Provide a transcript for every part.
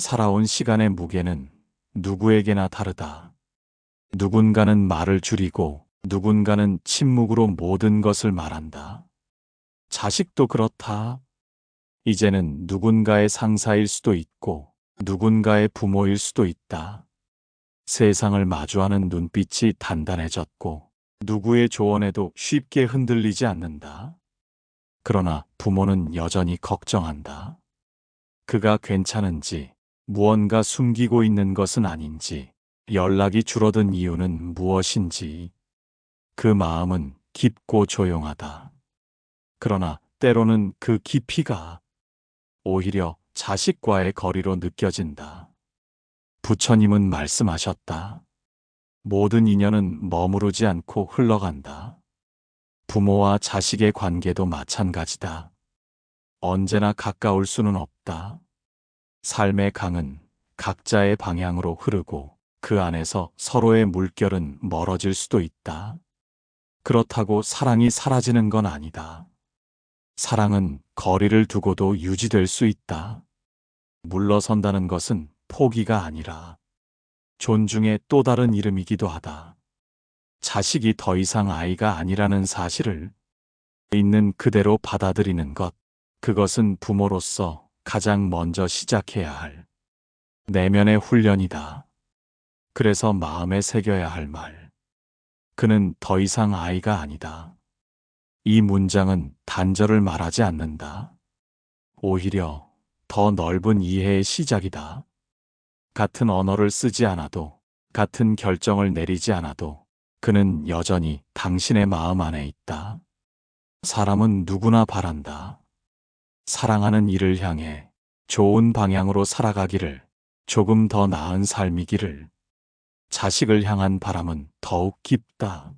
살아온 시간의 무게는 누구에게나 다르다. 누군가는 말을 줄이고 누군가는 침묵으로 모든 것을 말한다. 자식도 그렇다. 이제는 누군가의 상사일 수도 있고 누군가의 부모일 수도 있다. 세상을 마주하는 눈빛이 단단해졌고 누구의 조언에도 쉽게 흔들리지 않는다. 그러나 부모는 여전히 걱정한다. 그가 괜찮은지, 무언가 숨기고 있는 것은 아닌지, 연락이 줄어든 이유는 무엇인지. 그 마음은 깊고 조용하다. 그러나 때로는 그 깊이가 오히려 자식과의 거리로 느껴진다. 부처님은 말씀하셨다. 모든 인연은 머무르지 않고 흘러간다. 부모와 자식의 관계도 마찬가지다. 언제나 가까울 수는 없다. 삶의 강은 각자의 방향으로 흐르고 그 안에서 서로의 물결은 멀어질 수도 있다. 그렇다고 사랑이 사라지는 건 아니다. 사랑은 거리를 두고도 유지될 수 있다. 물러선다는 것은 포기가 아니라 존중의 또 다른 이름이기도 하다. 자식이 더 이상 아이가 아니라는 사실을 있는 그대로 받아들이는 것, 그것은 부모로서 가장 먼저 시작해야 할 내면의 훈련이다. 그래서 마음에 새겨야 할 말. 그는 더 이상 아이가 아니다. 이 문장은 단절을 말하지 않는다. 오히려 더 넓은 이해의 시작이다. 같은 언어를 쓰지 않아도, 같은 결정을 내리지 않아도 그는 여전히 당신의 마음 안에 있다. 사람은 누구나 바란다. 사랑하는 이를 향해 좋은 방향으로 살아가기를, 조금 더 나은 삶이기를. 자식을 향한 바람은 더욱 깊다.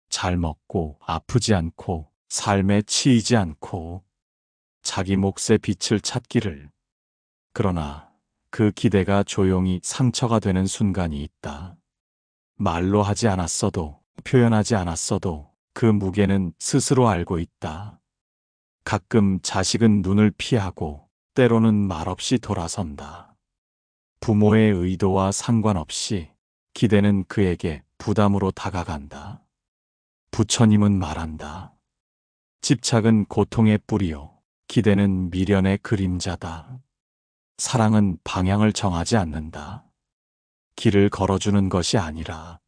잘 먹고 아프지 않고 삶에 치이지 않고 자기 몫의 빛을 찾기를. 그러나 그 기대가 조용히 상처가 되는 순간이 있다. 말로 하지 않았어도, 표현하지 않았어도 그 무게는 스스로 알고 있다. 가끔 자식은 눈을 피하고 때로는 말없이 돌아선다. 부모의 의도와 상관없이 기대는 그에게 부담으로 다가간다. 부처님은 말한다. 집착은 고통의 뿌리요, 기대는 미련의 그림자다. 사랑은 방향을 정하지 않는다. 길을 걸어주는 것이 아니라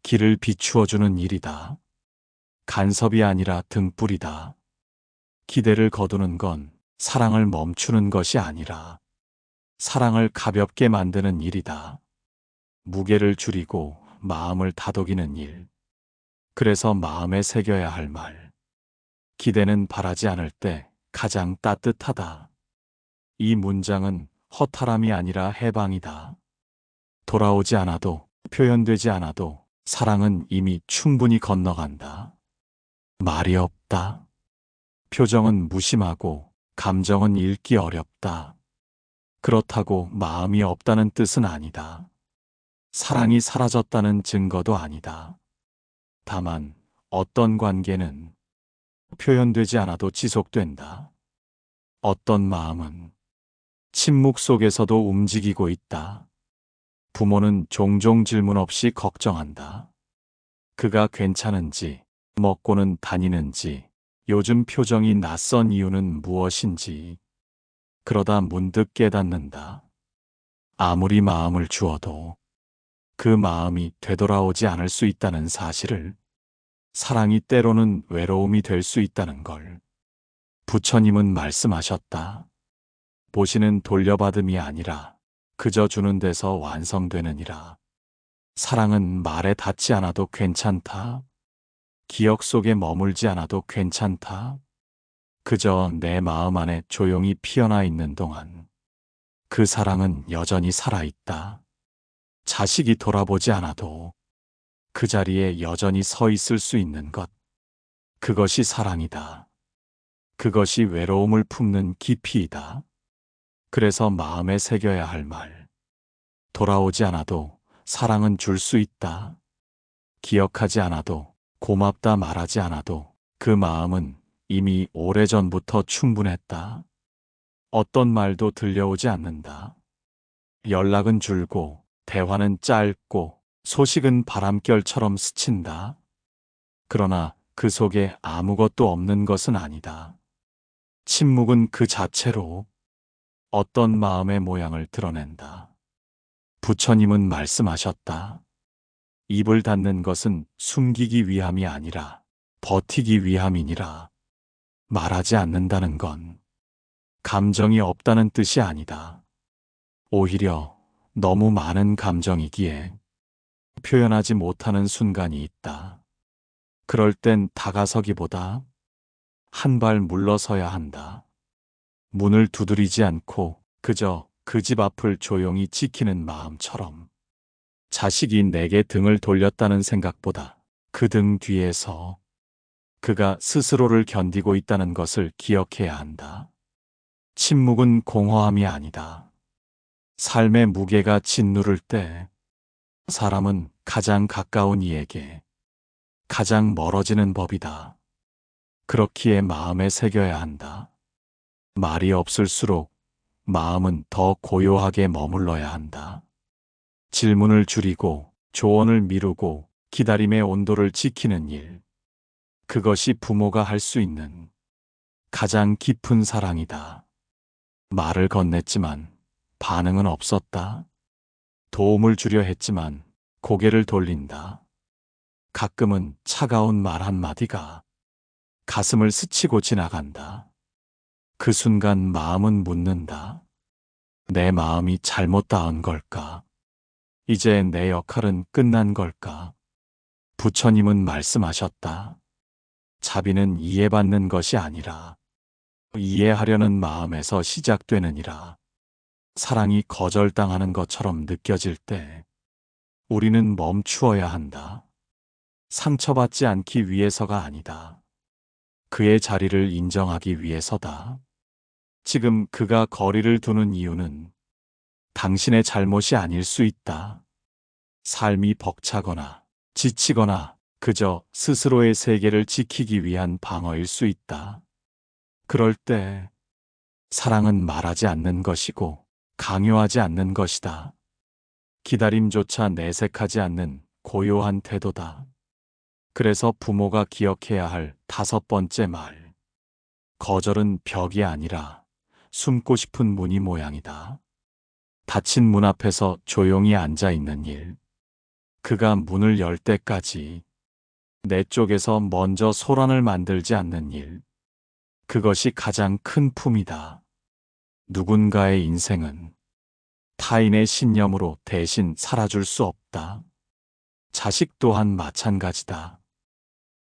길을 비추어주는 일이다. 간섭이 아니라 등불이다. 기대를 거두는 건 사랑을 멈추는 것이 아니라 사랑을 가볍게 만드는 일이다. 무게를 줄이고 마음을 다독이는 일. 그래서 마음에 새겨야 할 말. 기대는 바라지 않을 때 가장 따뜻하다. 이 문장은 허탈함이 아니라 해방이다. 돌아오지 않아도, 표현되지 않아도 사랑은 이미 충분히 건너간다. 말이 없다. 표정은 무심하고 감정은 읽기 어렵다. 그렇다고 마음이 없다는 뜻은 아니다. 사랑이 사라졌다는 증거도 아니다. 다만 어떤 관계는 표현되지 않아도 지속된다. 어떤 마음은 침묵 속에서도 움직이고 있다. 부모는 종종 질문 없이 걱정한다. 그가 괜찮은지, 먹고는 다니는지, 요즘 표정이 낯선 이유는 무엇인지. 그러다 문득 깨닫는다. 아무리 마음을 주어도 그 마음이 되돌아오지 않을 수 있다는 사실을. 사랑이 때로는 외로움이 될 수 있다는 걸. 부처님은 말씀하셨다. 보시는 돌려받음이 아니라 그저 주는 데서 완성되느니라. 사랑은 말에 닿지 않아도 괜찮다. 기억 속에 머물지 않아도 괜찮다. 그저 내 마음 안에 조용히 피어나 있는 동안 그 사랑은 여전히 살아있다. 자식이 돌아보지 않아도 그 자리에 여전히 서 있을 수 있는 것. 그것이 사랑이다. 그것이 외로움을 품는 깊이이다. 그래서 마음에 새겨야 할 말. 돌아오지 않아도 사랑은 줄 수 있다. 기억하지 않아도, 고맙다 말하지 않아도 그 마음은 이미 오래전부터 충분했다. 어떤 말도 들려오지 않는다. 연락은 줄고 대화는 짧고 소식은 바람결처럼 스친다. 그러나 그 속에 아무것도 없는 것은 아니다. 침묵은 그 자체로 어떤 마음의 모양을 드러낸다. 부처님은 말씀하셨다. 입을 닫는 것은 숨기기 위함이 아니라 버티기 위함이니라. 말하지 않는다는 건 감정이 없다는 뜻이 아니다. 오히려 너무 많은 감정이기에 표현하지 못하는 순간이 있다. 그럴 땐 다가서기보다 한 발 물러서야 한다. 문을 두드리지 않고 그저 그 집 앞을 조용히 지키는 마음처럼. 자식이 내게 등을 돌렸다는 생각보다 그 등 뒤에서 그가 스스로를 견디고 있다는 것을 기억해야 한다. 침묵은 공허함이 아니다. 삶의 무게가 짓누를 때 사람은 가장 가까운 이에게 가장 멀어지는 법이다. 그렇기에 마음에 새겨야 한다. 말이 없을수록 마음은 더 고요하게 머물러야 한다. 질문을 줄이고 조언을 미루고 기다림의 온도를 지키는 일. 그것이 부모가 할 수 있는 가장 깊은 사랑이다. 말을 건넸지만 반응은 없었다. 도움을 주려 했지만 고개를 돌린다. 가끔은 차가운 말 한마디가 가슴을 스치고 지나간다. 그 순간 마음은 묻는다. 내 마음이 잘못 닿은 걸까? 이제 내 역할은 끝난 걸까? 부처님은 말씀하셨다. 자비는 이해받는 것이 아니라 이해하려는 마음에서 시작되느니라. 사랑이 거절당하는 것처럼 느껴질 때 우리는 멈추어야 한다. 상처받지 않기 위해서가 아니다. 그의 자리를 인정하기 위해서다. 지금 그가 거리를 두는 이유는 당신의 잘못이 아닐 수 있다. 삶이 벅차거나 지치거나 그저 스스로의 세계를 지키기 위한 방어일 수 있다. 그럴 때 사랑은 말하지 않는 것이고 강요하지 않는 것이다. 기다림조차 내색하지 않는 고요한 태도다. 그래서 부모가 기억해야 할 5번째 말. 거절은 벽이 아니라 숨고 싶은 문이 모양이다. 닫힌 문 앞에서 조용히 앉아 있는 일. 그가 문을 열 때까지 내 쪽에서 먼저 소란을 만들지 않는 일. 그것이 가장 큰 품이다. 누군가의 인생은 타인의 신념으로 대신 살아줄 수 없다. 자식 또한 마찬가지다.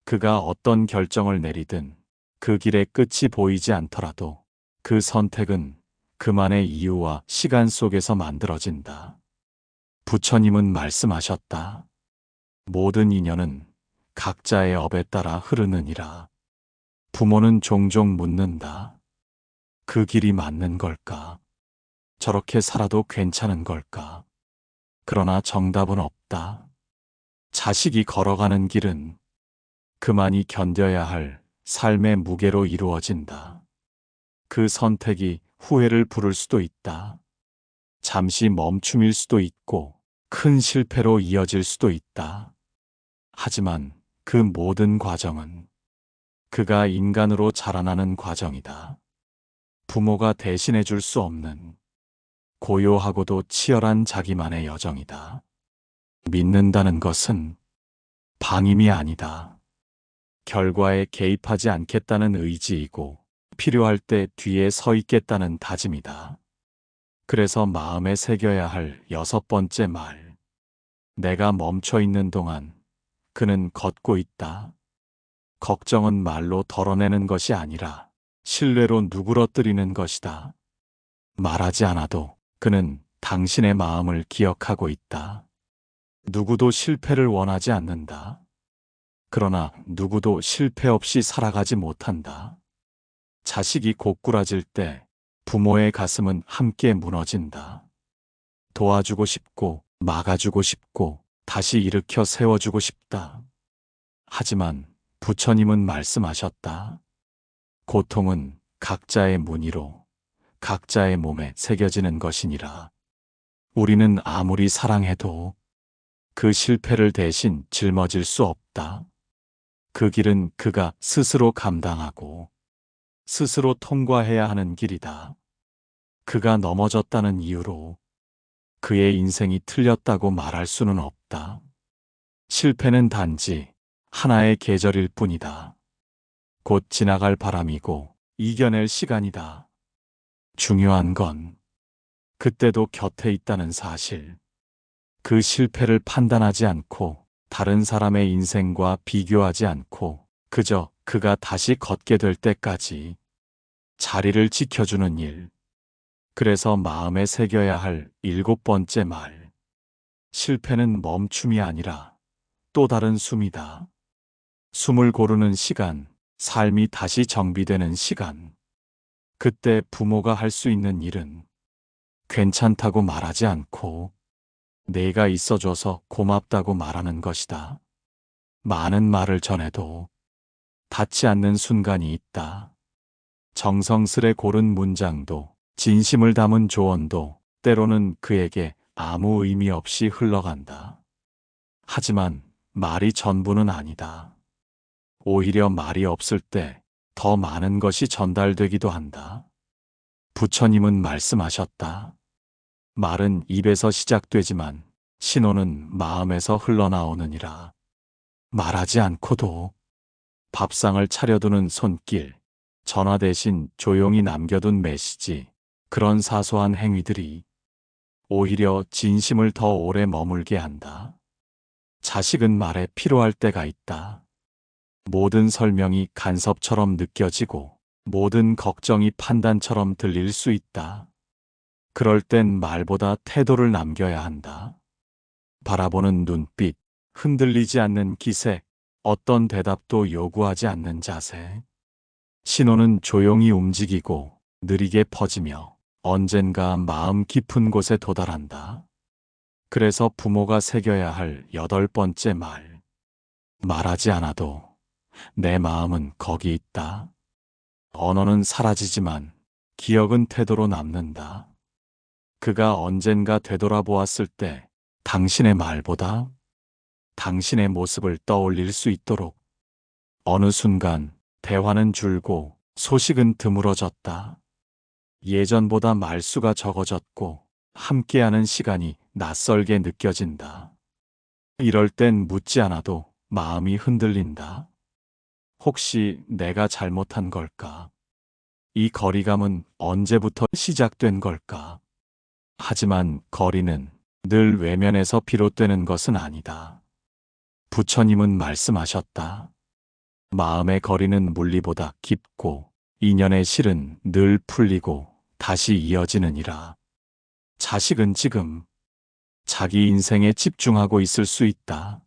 그가 어떤 결정을 내리든 그 길의 끝이 보이지 않더라도 그 선택은 그만의 이유와 시간 속에서 만들어진다. 부처님은 말씀하셨다. 모든 인연은 각자의 업에 따라 흐르느니라. 부모는 종종 묻는다. 그 길이 맞는 걸까? 저렇게 살아도 괜찮은 걸까? 그러나 정답은 없다. 자식이 걸어가는 길은 그만이 견뎌야 할 삶의 무게로 이루어진다. 그 선택이 후회를 부를 수도 있다. 잠시 멈춤일 수도 있고 큰 실패로 이어질 수도 있다. 하지만 그 모든 과정은 그가 인간으로 자라나는 과정이다. 부모가 대신해 줄 수 없는 고요하고도 치열한 자기만의 여정이다. 믿는다는 것은 방임이 아니다. 결과에 개입하지 않겠다는 의지이고 필요할 때 뒤에 서 있겠다는 다짐이다. 그래서 마음에 새겨야 할 6번째 말. 내가 멈춰 있는 동안 그는 걷고 있다. 걱정은 말로 덜어내는 것이 아니라 신뢰로 누그러뜨리는 것이다. 말하지 않아도 그는 당신의 마음을 기억하고 있다. 누구도 실패를 원하지 않는다. 그러나 누구도 실패 없이 살아가지 못한다. 자식이 고꾸라질 때 부모의 가슴은 함께 무너진다. 도와주고 싶고 막아주고 싶고 다시 일으켜 세워주고 싶다. 하지만 부처님은 말씀하셨다. 고통은 각자의 무늬로 각자의 몸에 새겨지는 것이니라. 우리는 아무리 사랑해도 그 실패를 대신 짊어질 수 없다. 그 길은 그가 스스로 감당하고 스스로 통과해야 하는 길이다. 그가 넘어졌다는 이유로 그의 인생이 틀렸다고 말할 수는 없다. 실패는 단지 하나의 계절일 뿐이다. 곧 지나갈 바람이고 이겨낼 시간이다. 중요한 건 그때도 곁에 있다는 사실. 그 실패를 판단하지 않고 다른 사람의 인생과 비교하지 않고 그저 그가 다시 걷게 될 때까지 자리를 지켜주는 일. 그래서 마음에 새겨야 할 7번째 말. 실패는 멈춤이 아니라 또 다른 숨이다. 숨을 고르는 시간, 삶이 다시 정비되는 시간. 그때 부모가 할 수 있는 일은 괜찮다고 말하지 않고 내가 있어줘서 고맙다고 말하는 것이다. 많은 말을 전해도 닿지 않는 순간이 있다. 정성스레 고른 문장도 진심을 담은 조언도 때로는 그에게 아무 의미 없이 흘러간다. 하지만 말이 전부는 아니다. 오히려 말이 없을 때 더 많은 것이 전달되기도 한다. 부처님은 말씀하셨다. 말은 입에서 시작되지만 신호는 마음에서 흘러나오느니라. 말하지 않고도 밥상을 차려두는 손길, 전화 대신 조용히 남겨둔 메시지, 그런 사소한 행위들이 오히려 진심을 더 오래 머물게 한다. 자식은 말에 필요할 때가 있다. 모든 설명이 간섭처럼 느껴지고 모든 걱정이 판단처럼 들릴 수 있다. 그럴 땐 말보다 태도를 남겨야 한다. 바라보는 눈빛, 흔들리지 않는 기색, 어떤 대답도 요구하지 않는 자세. 신호는 조용히 움직이고 느리게 퍼지며 언젠가 마음 깊은 곳에 도달한다. 그래서 부모가 새겨야 할 8번째 말. 말하지 않아도 내 마음은 거기 있다. 언어는 사라지지만 기억은 태도로 남는다. 그가 언젠가 되돌아보았을 때 당신의 말보다 당신의 모습을 떠올릴 수 있도록. 어느 순간 대화는 줄고 소식은 드물어졌다. 예전보다 말수가 적어졌고 함께하는 시간이 낯설게 느껴진다. 이럴 땐 묻지 않아도 마음이 흔들린다. 혹시 내가 잘못한 걸까? 이 거리감은 언제부터 시작된 걸까? 하지만 거리는 늘 외면에서 비롯되는 것은 아니다. 부처님은 말씀하셨다. 마음의 거리는 물리보다 깊고 인연의 실은 늘 풀리고 다시 이어지느니라. 자식은 지금 자기 인생에 집중하고 있을 수 있다.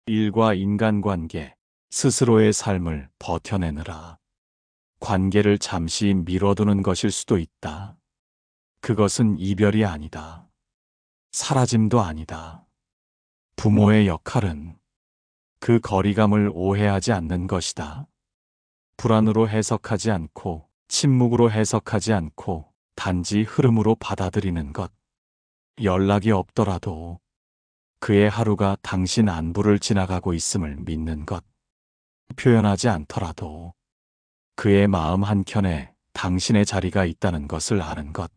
일과 인간관계, 스스로의 삶을 버텨내느라. 관계를 잠시 미뤄두는 것일 수도 있다. 그것은 이별이 아니다. 사라짐도 아니다. 부모의 역할은 그 거리감을 오해하지 않는 것이다. 불안으로 해석하지 않고 침묵으로 해석하지 않고 단지 흐름으로 받아들이는 것. 연락이 없더라도 그의 하루가 당신 안부를 지나가고 있음을 믿는 것. 표현하지 않더라도 그의 마음 한켠에 당신의 자리가 있다는 것을 아는 것.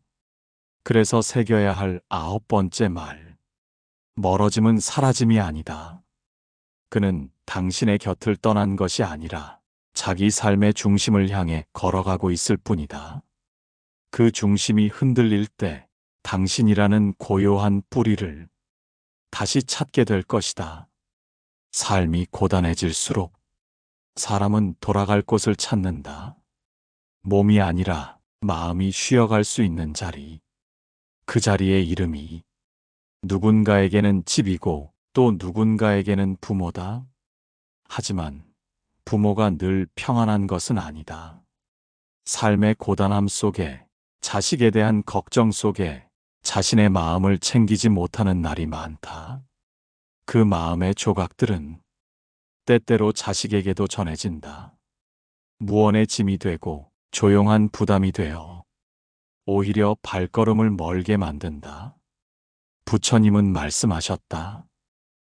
그래서 새겨야 할 9번째 말. 멀어짐은 사라짐이 아니다. 그는 당신의 곁을 떠난 것이 아니라 자기 삶의 중심을 향해 걸어가고 있을 뿐이다. 그 중심이 흔들릴 때 당신이라는 고요한 뿌리를 다시 찾게 될 것이다. 삶이 고단해질수록 사람은 돌아갈 곳을 찾는다. 몸이 아니라 마음이 쉬어갈 수 있는 자리. 그 자리의 이름이 누군가에게는 집이고 또 누군가에게는 부모다. 하지만 부모가 늘 평안한 것은 아니다. 삶의 고단함 속에, 자식에 대한 걱정 속에 자신의 마음을 챙기지 못하는 날이 많다. 그 마음의 조각들은 때때로 자식에게도 전해진다. 무언의 짐이 되고 조용한 부담이 되어 오히려 발걸음을 멀게 만든다. 부처님은 말씀하셨다.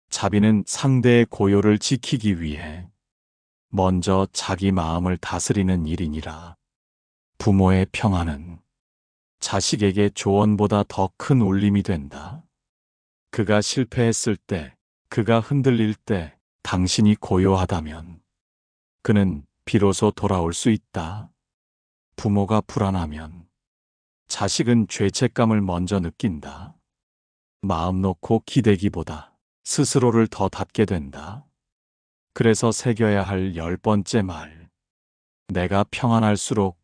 자비는 상대의 고요를 지키기 위해 먼저 자기 마음을 다스리는 일이니라. 부모의 평안은 자식에게 조언보다 더 큰 울림이 된다. 그가 실패했을 때, 그가 흔들릴 때 당신이 고요하다면 그는 비로소 돌아올 수 있다. 부모가 불안하면 자식은 죄책감을 먼저 느낀다. 마음 놓고 기대기보다 스스로를 더 닫게 된다. 그래서 새겨야 할 10번째 말. 내가 평안할수록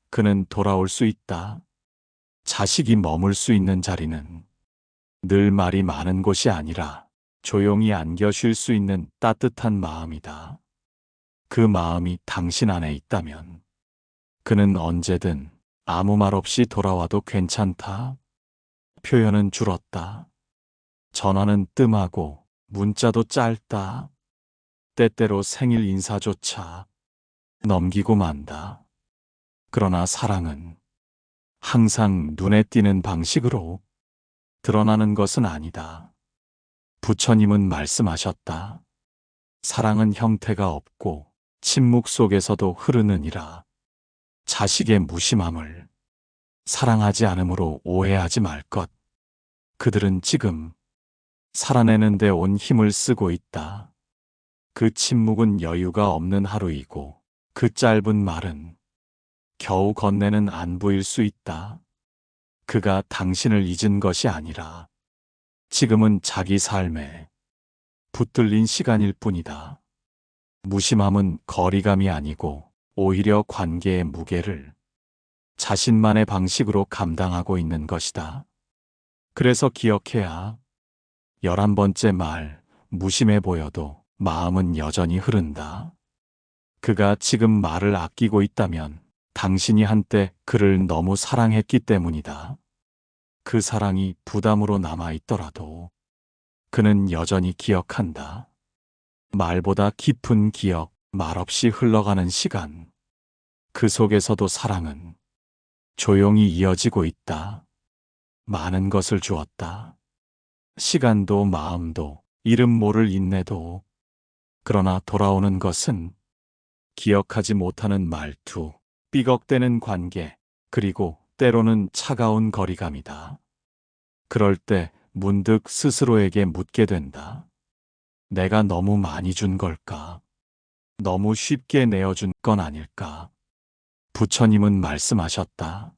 그는 돌아올 수 있다. 자식이 머물 수 있는 자리는 늘 말이 많은 곳이 아니라 조용히 안겨 쉴 수 있는 따뜻한 마음이다. 그 마음이 당신 안에 있다면 그는 언제든 아무 말 없이 돌아와도 괜찮다. 표현은 줄었다. 전화는 뜸하고 문자도 짧다. 때때로 생일 인사조차 넘기고 만다. 그러나 사랑은 항상 눈에 띄는 방식으로 드러나는 것은 아니다. 부처님은 말씀하셨다. 사랑은 형태가 없고 침묵 속에서도 흐르느니라. 자식의 무심함을 사랑하지 않음으로 오해하지 말 것. 그들은 지금 살아내는 데 온 힘을 쓰고 있다. 그 침묵은 여유가 없는 하루이고 그 짧은 말은 겨우 건네는 안부일 수 있다. 그가 당신을 잊은 것이 아니라 지금은 자기 삶에 붙들린 시간일 뿐이다. 무심함은 거리감이 아니고 오히려 관계의 무게를 자신만의 방식으로 감당하고 있는 것이다. 그래서 기억해야 11번째 말, 무심해 보여도 마음은 여전히 흐른다. 그가 지금 말을 아끼고 있다면 당신이 한때 그를 너무 사랑했기 때문이다. 그 사랑이 부담으로 남아있더라도 그는 여전히 기억한다. 말보다 깊은 기억, 말없이 흘러가는 시간. 그 속에서도 사랑은 조용히 이어지고 있다. 많은 것을 주었다. 시간도 마음도 이름 모를 인내도. 그러나 돌아오는 것은 기억하지 못하는 말투, 삐걱대는 관계, 그리고 때로는 차가운 거리감이다. 그럴 때 문득 스스로에게 묻게 된다. 내가 너무 많이 준 걸까? 너무 쉽게 내어준 건 아닐까? 부처님은 말씀하셨다.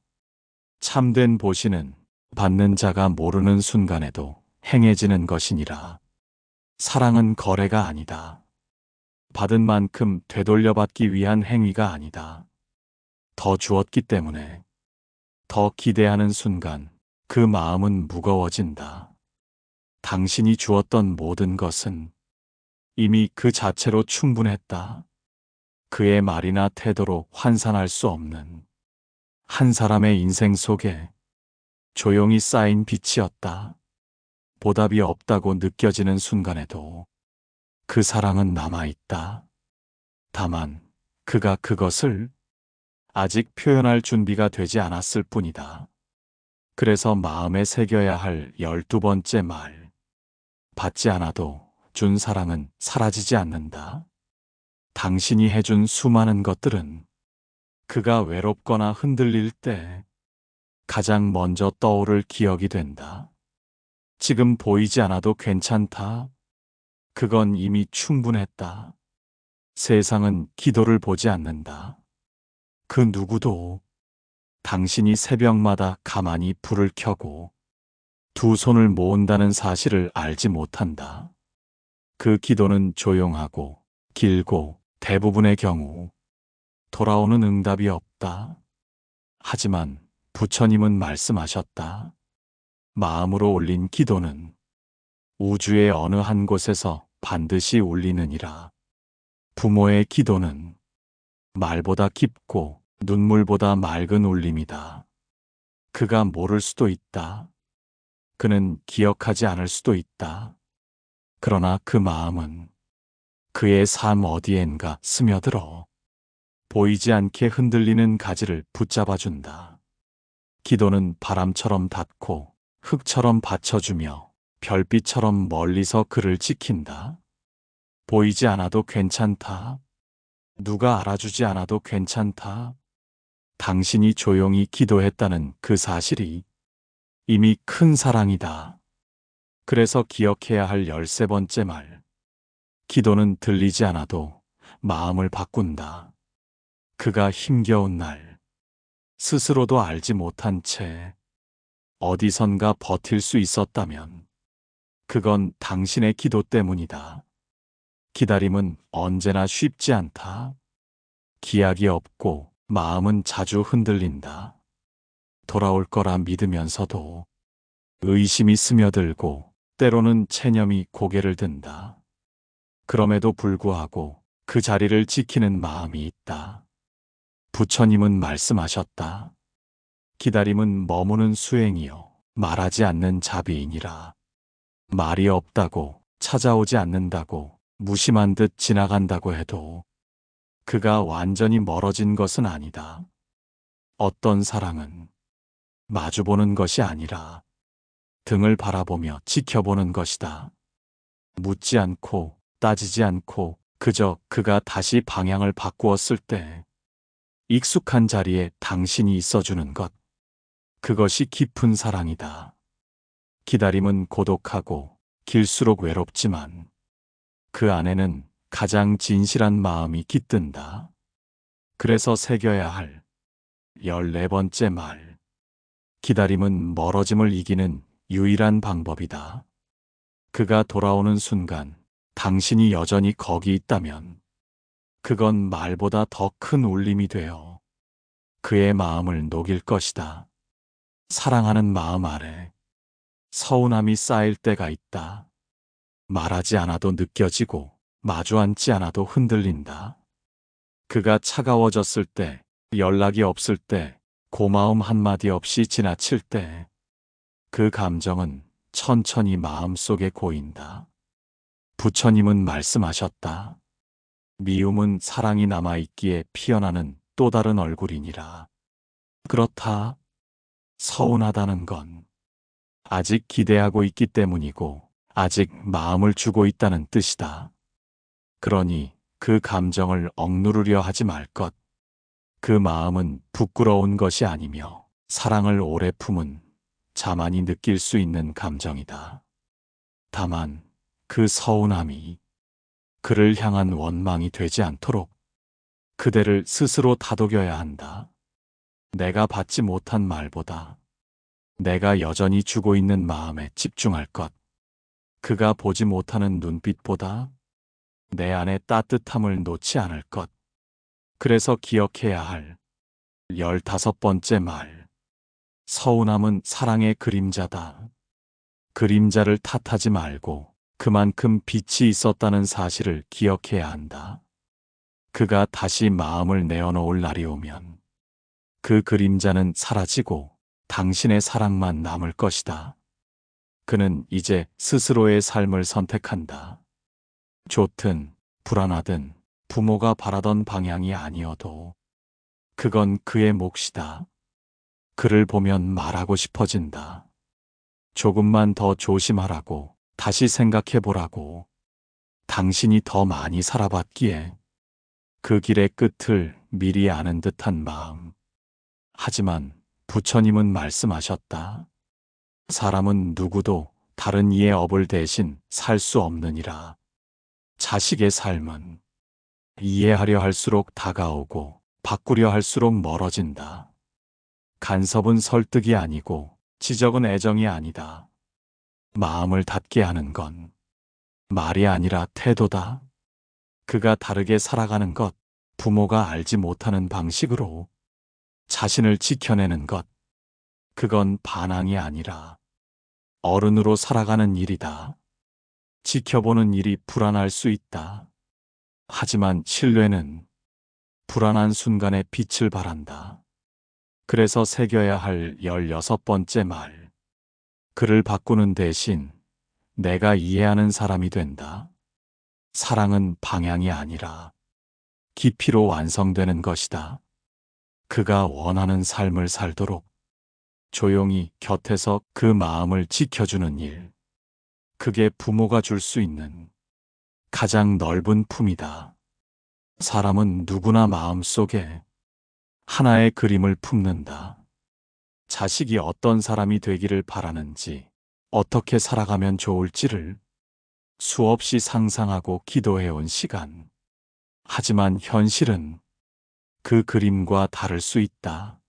참된 보시는 받는 자가 모르는 순간에도 행해지는 것이니라. 사랑은 거래가 아니다. 받은 만큼 되돌려받기 위한 행위가 아니다. 더 주었기 때문에 더 기대하는 순간 그 마음은 무거워진다. 당신이 주었던 모든 것은 이미 그 자체로 충분했다. 그의 말이나 태도로 환산할 수 없는 한 사람의 인생 속에 조용히 쌓인 빛이었다. 보답이 없다고 느껴지는 순간에도 그 사랑은 남아있다. 다만 그가 그것을 아직 표현할 준비가 되지 않았을 뿐이다. 그래서 마음에 새겨야 할 12번째 말. 받지 않아도 준 사랑은 사라지지 않는다. 당신이 해준 수많은 것들은 그가 외롭거나 흔들릴 때 가장 먼저 떠오를 기억이 된다. 지금 보이지 않아도 괜찮다. 그건 이미 충분했다. 세상은 기도를 보지 않는다. 그 누구도 당신이 새벽마다 가만히 불을 켜고 두 손을 모은다는 사실을 알지 못한다. 그 기도는 조용하고 길고 대부분의 경우 돌아오는 응답이 없다. 하지만 부처님은 말씀하셨다. 마음으로 올린 기도는 우주의 어느 한 곳에서 반드시 울리느니라. 부모의 기도는 말보다 깊고 눈물보다 맑은 울림이다. 그가 모를 수도 있다. 그는 기억하지 않을 수도 있다. 그러나 그 마음은 그의 삶 어디엔가 스며들어 보이지 않게 흔들리는 가지를 붙잡아준다. 기도는 바람처럼 닿고 흙처럼 받쳐주며 별빛처럼 멀리서 그를 지킨다. 보이지 않아도 괜찮다. 누가 알아주지 않아도 괜찮다. 당신이 조용히 기도했다는 그 사실이 이미 큰 사랑이다. 그래서 기억해야 할 13번째 말. 기도는 들리지 않아도 마음을 바꾼다. 그가 힘겨운 날, 스스로도 알지 못한 채 어디선가 버틸 수 있었다면 그건 당신의 기도 때문이다. 기다림은 언제나 쉽지 않다. 기약이 없고 마음은 자주 흔들린다. 돌아올 거라 믿으면서도 의심이 스며들고 때로는 체념이 고개를 든다. 그럼에도 불구하고 그 자리를 지키는 마음이 있다. 부처님은 말씀하셨다. 기다림은 머무는 수행이요 말하지 않는 자비이니라. 말이 없다고, 찾아오지 않는다고, 무심한 듯 지나간다고 해도 그가 완전히 멀어진 것은 아니다. 어떤 사랑은 마주보는 것이 아니라 등을 바라보며 지켜보는 것이다. 묻지 않고 따지지 않고 그저 그가 다시 방향을 바꾸었을 때 익숙한 자리에 당신이 있어주는 것. 그것이 깊은 사랑이다. 기다림은 고독하고 길수록 외롭지만 그 안에는 가장 진실한 마음이 깃든다. 그래서 새겨야 할 14번째 말. 기다림은 멀어짐을 이기는 유일한 방법이다. 그가 돌아오는 순간 당신이 여전히 거기 있다면 그건 말보다 더 큰 울림이 되어 그의 마음을 녹일 것이다. 사랑하는 마음 아래 서운함이 쌓일 때가 있다. 말하지 않아도 느껴지고 마주 앉지 않아도 흔들린다. 그가 차가워졌을 때, 연락이 없을 때, 고마움 한마디 없이 지나칠 때 그 감정은 천천히 마음속에 고인다. 부처님은 말씀하셨다. 미움은 사랑이 남아있기에 피어나는 또 다른 얼굴이니라. 그렇다. 서운하다는 건 아직 기대하고 있기 때문이고 아직 마음을 주고 있다는 뜻이다. 그러니 그 감정을 억누르려 하지 말 것. 그 마음은 부끄러운 것이 아니며 사랑을 오래 품은 자만이 느낄 수 있는 감정이다. 다만 그 서운함이 그를 향한 원망이 되지 않도록 그대를 스스로 다독여야 한다. 내가 받지 못한 말보다 내가 여전히 주고 있는 마음에 집중할 것. 그가 보지 못하는 눈빛보다 내 안의 따뜻함을 놓지 않을 것. 그래서 기억해야 할 15번째 말. 서운함은 사랑의 그림자다. 그림자를 탓하지 말고 그만큼 빛이 있었다는 사실을 기억해야 한다. 그가 다시 마음을 내어놓을 날이 오면 그 그림자는 사라지고 당신의 사랑만 남을 것이다. 그는 이제 스스로의 삶을 선택한다. 좋든 불안하든 부모가 바라던 방향이 아니어도 그건 그의 몫이다. 그를 보면 말하고 싶어진다. 조금만 더 조심하라고, 다시 생각해보라고. 당신이 더 많이 살아봤기에 그 길의 끝을 미리 아는 듯한 마음. 하지만 부처님은 말씀하셨다. 사람은 누구도 다른 이의 업을 대신 살 수 없느니라. 자식의 삶은 이해하려 할수록 다가오고 바꾸려 할수록 멀어진다. 간섭은 설득이 아니고 지적은 애정이 아니다. 마음을 닫게 하는 건 말이 아니라 태도다. 그가 다르게 살아가는 것, 부모가 알지 못하는 방식으로 자신을 지켜내는 것, 그건 반항이 아니라 어른으로 살아가는 일이다. 지켜보는 일이 불안할 수 있다. 하지만 신뢰는 불안한 순간에 빛을 발한다. 그래서 새겨야 할 16번째 말. 그를 바꾸는 대신 내가 이해하는 사람이 된다. 사랑은 방향이 아니라 깊이로 완성되는 것이다. 그가 원하는 삶을 살도록 조용히 곁에서 그 마음을 지켜주는 일. 그게 부모가 줄 수 있는 가장 넓은 품이다. 사람은 누구나 마음속에 하나의 그림을 품는다. 자식이 어떤 사람이 되기를 바라는지, 어떻게 살아가면 좋을지를 수없이 상상하고 기도해온 시간. 하지만 현실은 그 그림과 다를 수 있다.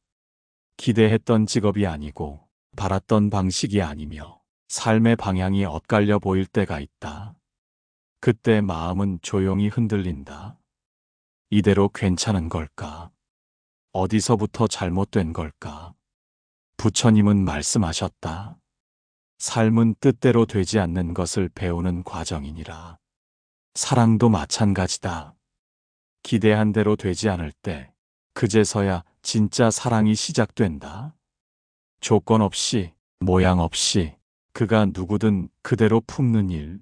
기대했던 직업이 아니고 바랐던 방식이 아니며 삶의 방향이 엇갈려 보일 때가 있다. 그때 마음은 조용히 흔들린다. 이대로 괜찮은 걸까? 어디서부터 잘못된 걸까? 부처님은 말씀하셨다. 삶은 뜻대로 되지 않는 것을 배우는 과정이니라. 사랑도 마찬가지다. 기대한 대로 되지 않을 때, 그제서야 진짜 사랑이 시작된다. 조건 없이, 모양 없이, 그가 누구든 그대로 품는 일.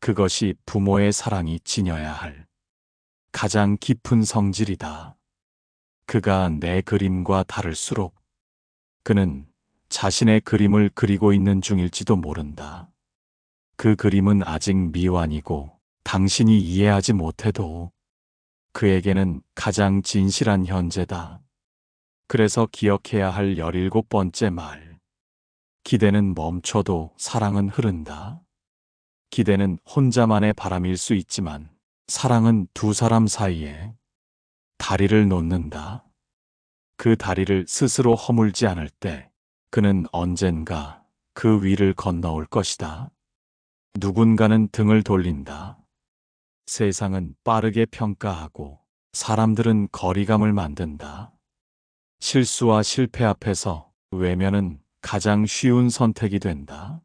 그것이 부모의 사랑이 지녀야 할 가장 깊은 성질이다. 그가 내 그림과 다를수록 그는 자신의 그림을 그리고 있는 중일지도 모른다. 그 그림은 아직 미완이고 당신이 이해하지 못해도 그에게는 가장 진실한 현재다. 그래서 기억해야 할 17번째 말. 기대는 멈춰도 사랑은 흐른다. 기대는 혼자만의 바람일 수 있지만 사랑은 두 사람 사이에 다리를 놓는다. 그 다리를 스스로 허물지 않을 때 그는 언젠가 그 위를 건너올 것이다. 누군가는 등을 돌린다. 세상은 빠르게 평가하고 사람들은 거리감을 만든다. 실수와 실패 앞에서 외면은 가장 쉬운 선택이 된다.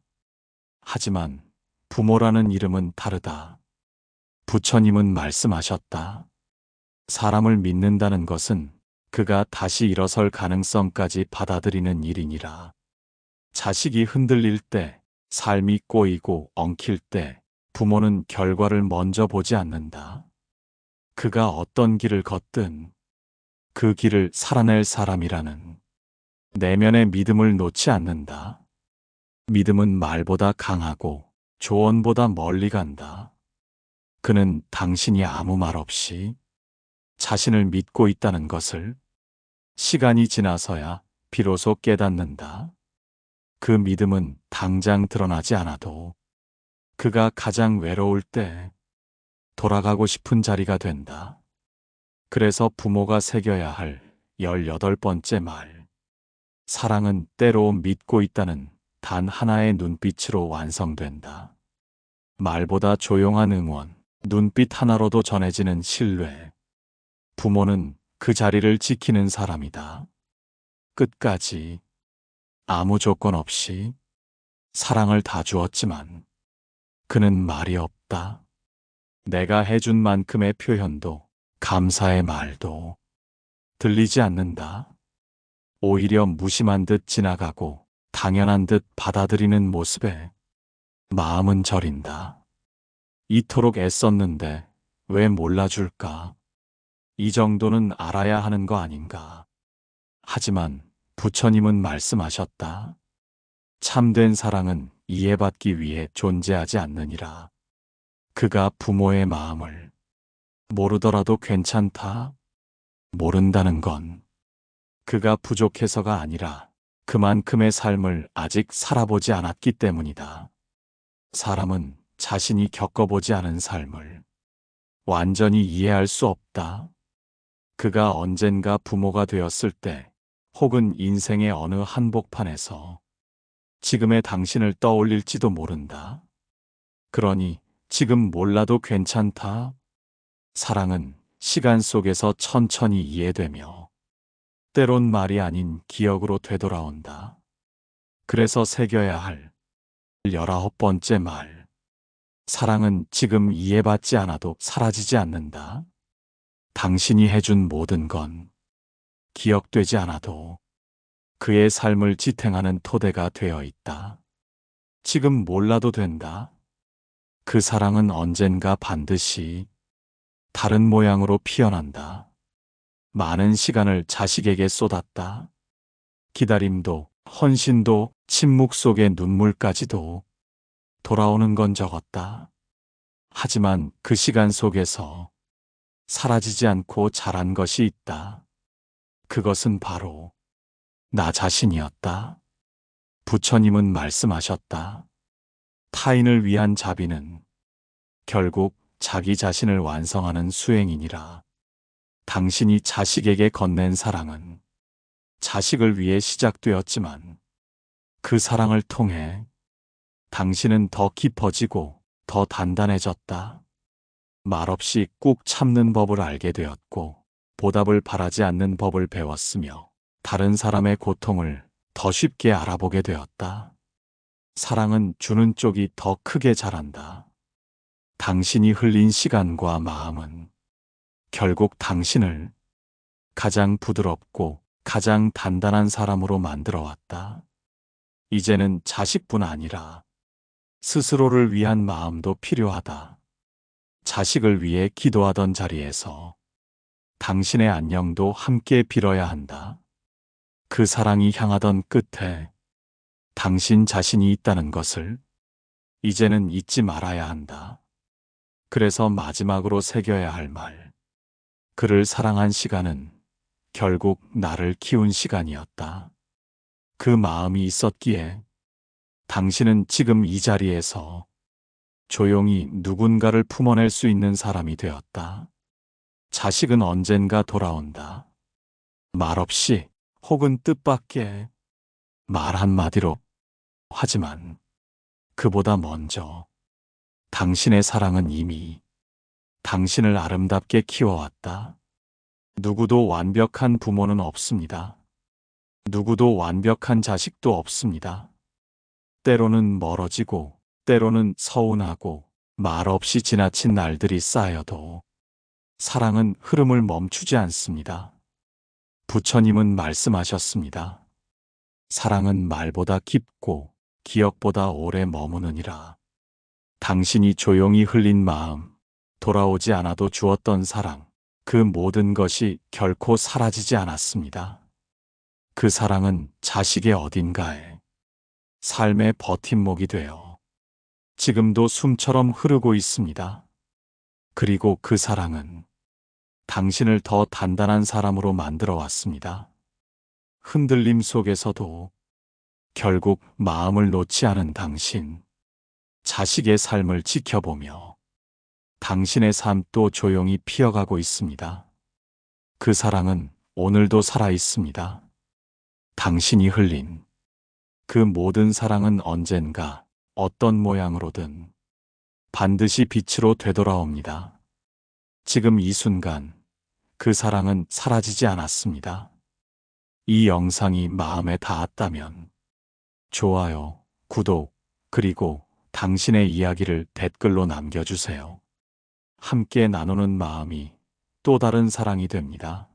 하지만 부모라는 이름은 다르다. 부처님은 말씀하셨다. 사람을 믿는다는 것은 그가 다시 일어설 가능성까지 받아들이는 일이니라. 자식이 흔들릴 때, 삶이 꼬이고 엉킬 때 부모는 결과를 먼저 보지 않는다. 그가 어떤 길을 걷든 그 길을 살아낼 사람이라는 내면의 믿음을 놓지 않는다. 믿음은 말보다 강하고 조언보다 멀리 간다. 그는 당신이 아무 말 없이 자신을 믿고 있다는 것을 시간이 지나서야 비로소 깨닫는다. 그 믿음은 당장 드러나지 않아도 그가 가장 외로울 때 돌아가고 싶은 자리가 된다. 그래서 부모가 새겨야 할 18번째 말. 사랑은 때로 믿고 있다는 단 하나의 눈빛으로 완성된다. 말보다 조용한 응원, 눈빛 하나로도 전해지는 신뢰. 부모는 그 자리를 지키는 사람이다. 끝까지, 아무 조건 없이 사랑을 다 주었지만 그는 말이 없다. 내가 해준 만큼의 표현도 감사의 말도 들리지 않는다. 오히려 무심한 듯 지나가고 당연한 듯 받아들이는 모습에 마음은 저린다. 이토록 애썼는데 왜 몰라줄까? 이 정도는 알아야 하는 거 아닌가? 하지만 부처님은 말씀하셨다. 참된 사랑은 이해받기 위해 존재하지 않느니라. 그가 부모의 마음을 모르더라도 괜찮다. 모른다는 건 그가 부족해서가 아니라 그만큼의 삶을 아직 살아보지 않았기 때문이다. 사람은 자신이 겪어보지 않은 삶을 완전히 이해할 수 없다. 그가 언젠가 부모가 되었을 때 혹은 인생의 어느 한복판에서 지금의 당신을 떠올릴지도 모른다. 그러니 지금 몰라도 괜찮다. 사랑은 시간 속에서 천천히 이해되며 때론 말이 아닌 기억으로 되돌아온다. 그래서 새겨야 할 19번째 말. 사랑은 지금 이해받지 않아도 사라지지 않는다. 당신이 해준 모든 건 기억되지 않아도 그의 삶을 지탱하는 토대가 되어 있다. 지금 몰라도 된다. 그 사랑은 언젠가 반드시 다른 모양으로 피어난다. 많은 시간을 자식에게 쏟았다. 기다림도 헌신도 침묵 속의 눈물까지도 돌아오는 건 적었다. 하지만 그 시간 속에서 사라지지 않고 자란 것이 있다. 그것은 바로 나 자신이었다. 부처님은 말씀하셨다. 타인을 위한 자비는 결국 자기 자신을 완성하는 수행이니라. 당신이 자식에게 건넨 사랑은 자식을 위해 시작되었지만 그 사랑을 통해 당신은 더 깊어지고 더 단단해졌다. 말없이 꾹 참는 법을 알게 되었고 보답을 바라지 않는 법을 배웠으며 다른 사람의 고통을 더 쉽게 알아보게 되었다. 사랑은 주는 쪽이 더 크게 자란다. 당신이 흘린 시간과 마음은 결국 당신을 가장 부드럽고 가장 단단한 사람으로 만들어 왔다. 이제는 자식뿐 아니라 스스로를 위한 마음도 필요하다. 자식을 위해 기도하던 자리에서 당신의 안녕도 함께 빌어야 한다. 그 사랑이 향하던 끝에 당신 자신이 있다는 것을 이제는 잊지 말아야 한다. 그래서 마지막으로 새겨야 할 말. 그를 사랑한 시간은 결국 나를 키운 시간이었다. 그 마음이 있었기에 당신은 지금 이 자리에서 조용히 누군가를 품어낼 수 있는 사람이 되었다. 자식은 언젠가 돌아온다. 말없이 혹은 뜻밖의 말 한마디로. 하지만 그보다 먼저 당신의 사랑은 이미 당신을 아름답게 키워왔다. 누구도 완벽한 부모는 없습니다. 누구도 완벽한 자식도 없습니다. 때로는 멀어지고 때로는 서운하고 말없이 지나친 날들이 쌓여도 사랑은 흐름을 멈추지 않습니다. 부처님은 말씀하셨습니다. 사랑은 말보다 깊고 기억보다 오래 머무느니라. 당신이 조용히 흘린 마음, 돌아오지 않아도 주었던 사랑, 그 모든 것이 결코 사라지지 않았습니다. 그 사랑은 자식의 어딘가에 삶의 버팀목이 되어 지금도 숨처럼 흐르고 있습니다. 그리고 그 사랑은 당신을 더 단단한 사람으로 만들어 왔습니다. 흔들림 속에서도 결국 마음을 놓지 않은 당신, 자식의 삶을 지켜보며 당신의 삶도 조용히 피어가고 있습니다. 그 사랑은 오늘도 살아 있습니다. 당신이 흘린 그 모든 사랑은 언젠가 어떤 모양으로든 반드시 빛으로 되돌아옵니다. 지금 이 순간 그 사랑은 사라지지 않았습니다. 이 영상이 마음에 닿았다면 좋아요, 구독, 그리고 당신의 이야기를 댓글로 남겨주세요. 함께 나누는 마음이 또 다른 사랑이 됩니다.